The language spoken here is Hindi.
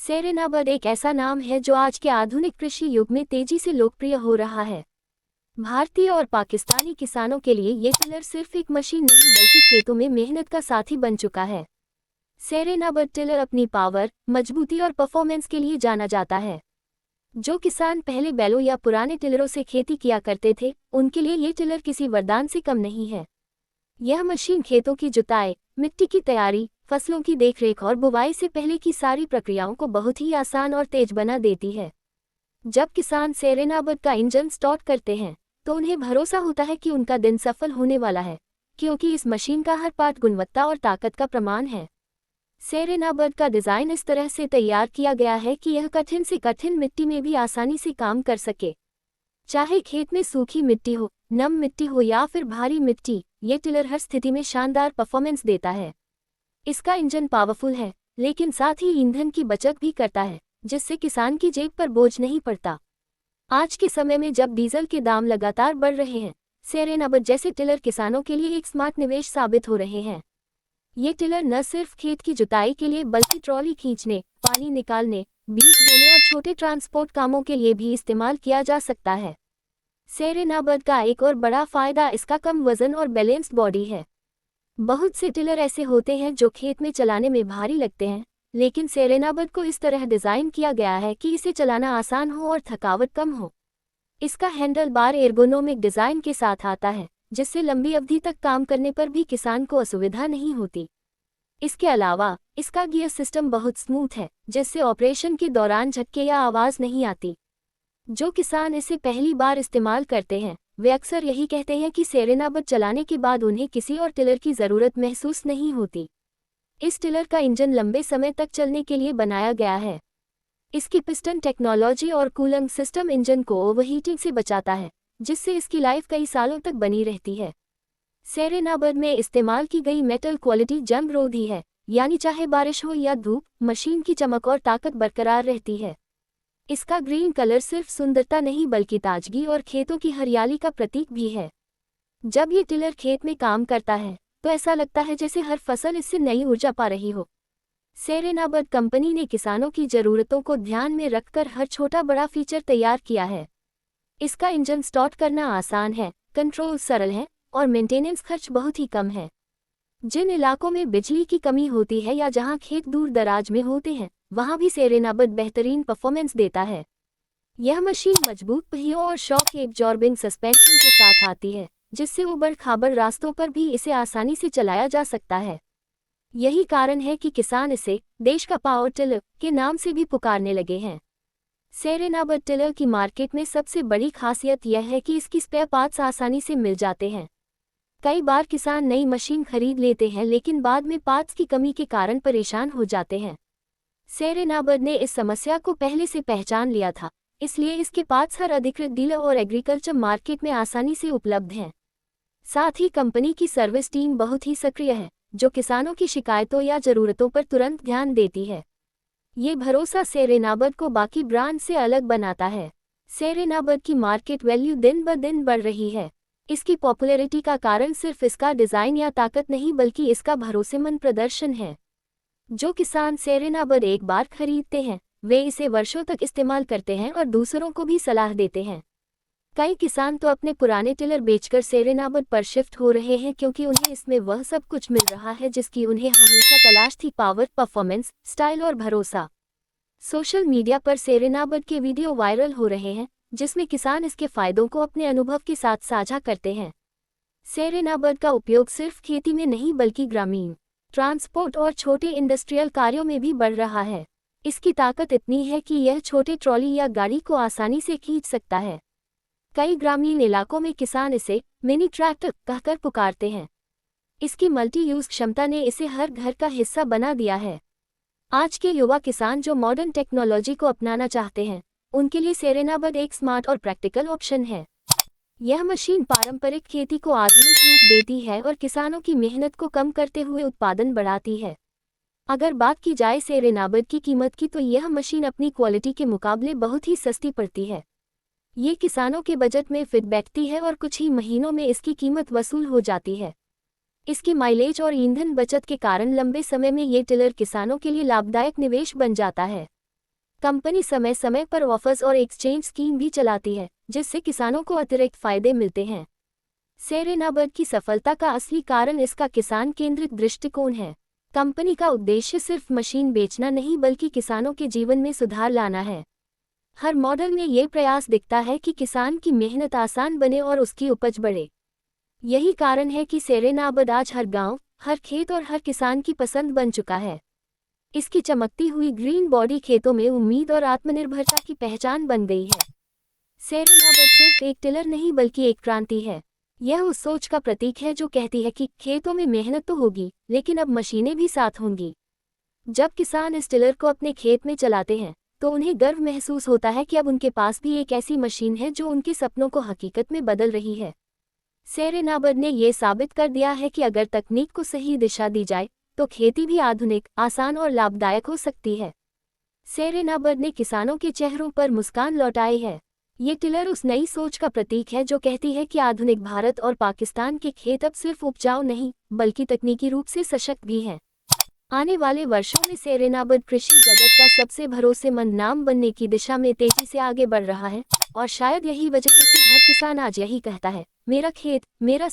सेरेनाबर्ड एक ऐसा नाम है जो आज के आधुनिक कृषि युग में तेजी से लोकप्रिय हो रहा है। भारतीय और पाकिस्तानी किसानों के लिए ये टिलर सिर्फ एक मशीन नहीं बल्कि खेतों में मेहनत का साथी बन चुका है। सेरेनाबर्ड टिलर अपनी पावर, मजबूती और परफॉर्मेंस के लिए जाना जाता है। जो किसान पहले बैलों या पुराने टिलरों से खेती किया करते थे, उनके लिए ये टिलर किसी वरदान से कम नहीं है। यह मशीन खेतों की जुताई, मिट्टी की तैयारी, फसलों की देखरेख और बुवाई से पहले की सारी प्रक्रियाओं को बहुत ही आसान और तेज बना देती है। जब किसान सेरेनाबर्ड का इंजन स्टार्ट करते हैं, तो उन्हें भरोसा होता है कि उनका दिन सफल होने वाला है, क्योंकि इस मशीन का हर पार्ट गुणवत्ता और ताकत का प्रमाण है। सेरेनाबर्ड का डिज़ाइन इस तरह से तैयार किया गया है कि यह कठिन से कठिन मिट्टी में भी आसानी से काम कर सके। चाहे खेत में सूखी मिट्टी हो, नम मिट्टी हो या फिर भारी मिट्टी, ये टिलर हर स्थिति में शानदार परफॉर्मेंस देता है। इसका इंजन पावरफुल है, लेकिन साथ ही ईंधन की बचत भी करता है, जिससे किसान की जेब पर बोझ नहीं पड़ता। आज के समय में जब डीजल के दाम लगातार बढ़ रहे हैं, सेरेनाबर्ड जैसे टिलर किसानों के लिए एक स्मार्ट निवेश साबित हो रहे हैं। ये टिलर न सिर्फ खेत की जुताई के लिए बल्कि ट्रॉली खींचने, पानी निकालने, बीज बोने और छोटे ट्रांसपोर्ट कामों के लिए भी इस्तेमाल किया जा सकता है। सेरेनाबर्ड का एक और बड़ा फायदा इसका कम वजन और बैलेंस्ड बॉडी है। बहुत से टिलर ऐसे होते हैं जो खेत में चलाने में भारी लगते हैं, लेकिन सेरेनाबर्ड को इस तरह डिज़ाइन किया गया है कि इसे चलाना आसान हो और थकावट कम हो। इसका हैंडल बार एर्गोनोमिक डिज़ाइन के साथ आता है, जिससे लंबी अवधि तक काम करने पर भी किसान को असुविधा नहीं होती। इसके अलावा इसका गियर सिस्टम बहुत स्मूथ है, जिससे ऑपरेशन के दौरान झटके या आवाज़ नहीं आती। जो किसान इसे पहली बार इस्तेमाल करते हैं, वे अक्सर यही कहते हैं कि सेरेनाबर्ड चलाने के बाद उन्हें किसी और टिलर की ज़रूरत महसूस नहीं होती। इस टिलर का इंजन लंबे समय तक चलने के लिए बनाया गया है। इसकी पिस्टन टेक्नोलॉजी और कूलिंग सिस्टम इंजन को ओवरहीटिंग से बचाता है, जिससे इसकी लाइफ कई सालों तक बनी रहती है। सेरेनाबर्ड में इस्तेमाल की गई मेटल क्वालिटी जंगरोधी है, यानी चाहे बारिश हो या धूप, मशीन की चमक और ताकत बरकरार रहती है। इसका ग्रीन कलर सिर्फ सुंदरता नहीं बल्कि ताजगी और खेतों की हरियाली का प्रतीक भी है। जब ये टिलर खेत में काम करता है, तो ऐसा लगता है जैसे हर फसल इससे नई ऊर्जा पा रही हो। सेरेनाबर्ड कंपनी ने किसानों की ज़रूरतों को ध्यान में रखकर हर छोटा बड़ा फीचर तैयार किया है। इसका इंजन स्टार्ट करना आसान है, कंट्रोल सरल है और मेंटेनेंस खर्च बहुत ही कम है। जिन इलाकों में बिजली की कमी होती है या जहां खेत दूर दराज में होते हैं, वहां भी सेरेनाबर्ड बेहतरीन परफॉर्मेंस देता है। यह मशीन मजबूत पहियों और शॉक एब्जॉर्बिंग सस्पेंशन के साथ आती है, जिससे ऊबड़ खाबड़ रास्तों पर भी इसे आसानी से चलाया जा सकता है। यही कारण है कि किसान इसे देश का पावर टिलर के नाम से भी पुकारने लगे हैं। सेरेनाबर्ड टिलर की मार्केट में सबसे बड़ी खासियत यह है कि इसकी स्पेयर पार्ट्स आसानी से मिल जाते हैं। कई बार किसान नई मशीन खरीद लेते हैं लेकिन बाद में पार्ट्स की कमी के कारण परेशान हो जाते हैं। सेरेनाबर्ड ने इस समस्या को पहले से पहचान लिया था, इसलिए इसके पार्ट्स हर अधिकृत डीलर और एग्रीकल्चर मार्केट में आसानी से उपलब्ध हैं। साथ ही कंपनी की सर्विस टीम बहुत ही सक्रिय है, जो किसानों की शिकायतों या ज़रूरतों पर तुरंत ध्यान देती है। ये भरोसा सेरेनाबर्ड को बाकी ब्रांड से अलग बनाता है। सेरेनाबर्ड की मार्केट वैल्यू दिन ब दिन बढ़ रही है। इसकी पॉपुलैरिटी का कारण सिर्फ इसका डिज़ाइन या ताकत नहीं बल्कि इसका भरोसेमंद प्रदर्शन है। जो किसान सेरेनाबर्ड एक बार खरीदते हैं, वे इसे वर्षों तक इस्तेमाल करते हैं और दूसरों को भी सलाह देते हैं। कई किसान तो अपने पुराने टिलर बेचकर सेरेनाबर्ड पर शिफ्ट हो रहे हैं, क्योंकि उन्हें इसमें वह सब कुछ मिल रहा है जिसकी उन्हें हमेशा तलाश थी: पावर, परफॉर्मेंस, स्टाइल और भरोसा। सोशल मीडिया पर सेरेनाबर्ड के वीडियो वायरल हो रहे हैं, जिसमें किसान इसके फायदों को अपने अनुभव के साथ साझा करते हैं। सेरेनाबर्ड का उपयोग सिर्फ खेती में नहीं बल्कि ग्रामीण, ट्रांसपोर्ट और छोटे इंडस्ट्रियल कार्यों में भी बढ़ रहा है। इसकी ताकत इतनी है कि यह छोटे ट्रॉली या गाड़ी को आसानी से खींच सकता है। कई ग्रामीण इलाकों में किसान इसे मिनी ट्रैक्टर कहकर पुकारते हैं। इसकी मल्टी यूज क्षमता ने इसे हर घर का हिस्सा बना दिया है। आज के युवा किसान जो मॉडर्न टेक्नोलॉजी को अपनाना चाहते हैं, उनके लिए सेरेनाबर्ड एक स्मार्ट और प्रैक्टिकल ऑप्शन है। यह मशीन पारंपरिक खेती को आधुनिक रूप देती है और किसानों की मेहनत को कम करते हुए उत्पादन बढ़ाती है। अगर बात की जाए सेरेनाबर्ड की कीमत की, तो यह मशीन अपनी क्वालिटी के मुकाबले बहुत ही सस्ती पड़ती है। ये किसानों के बजट में फिट बैठती है और कुछ ही महीनों में इसकी कीमत वसूल हो जाती है। इसकी माइलेज और ईंधन बचत के कारण लंबे समय में ये टिलर किसानों के लिए लाभदायक निवेश बन जाता है। कंपनी समय समय पर ऑफर्स और एक्सचेंज स्कीम भी चलाती है, जिससे किसानों को अतिरिक्त फायदे मिलते हैं। सेरेनाबर्ड की सफलता का असली कारण इसका किसान केंद्रित दृष्टिकोण है। कंपनी का उद्देश्य सिर्फ मशीन बेचना नहीं बल्कि किसानों के जीवन में सुधार लाना है। हर मॉडल में ये प्रयास दिखता है कि किसान की मेहनत आसान बने और उसकी उपज बढ़े। यही कारण है कि सेरेनाबर्ड आज हर गांव, हर खेत और हर किसान की पसंद बन चुका है। इसकी चमकती हुई ग्रीन बॉडी खेतों में उम्मीद और आत्मनिर्भरता की पहचान बन गई है। सेरेनाबर्ड सिर्फ एक टिलर नहीं बल्कि एक क्रांति है। यह उस सोच का प्रतीक है जो कहती है कि खेतों में मेहनत तो होगी, लेकिन अब मशीनें भी साथ होंगी। जब किसान इस टिलर को अपने खेत में चलाते हैं, तो उन्हें गर्व महसूस होता है कि अब उनके पास भी एक ऐसी मशीन है जो उनके सपनों को हकीकत में बदल रही है। सेरेनाबर्ड ने ये साबित कर दिया है कि अगर तकनीक को सही दिशा दी जाए, तो खेती भी आधुनिक, आसान और लाभदायक हो सकती है। सेरेनाबर्ड ने किसानों के चेहरों पर मुस्कान लौटाई है। ये टिलर उस नई सोच का प्रतीक है जो कहती है कि आधुनिक भारत और पाकिस्तान के खेत अब सिर्फ उपजाऊ नहीं, बल्कि तकनीकी रूप से सशक्त भी हैं। आने वाले वर्षों में सेरेनाबर्ड कृषि जगत का सबसे भरोसेमंद नाम बनने की दिशा में तेजी से आगे बढ़ रहा है, और शायद यही वजह है कि हर किसान आज यही कहता है, मेरा खेत, मेरा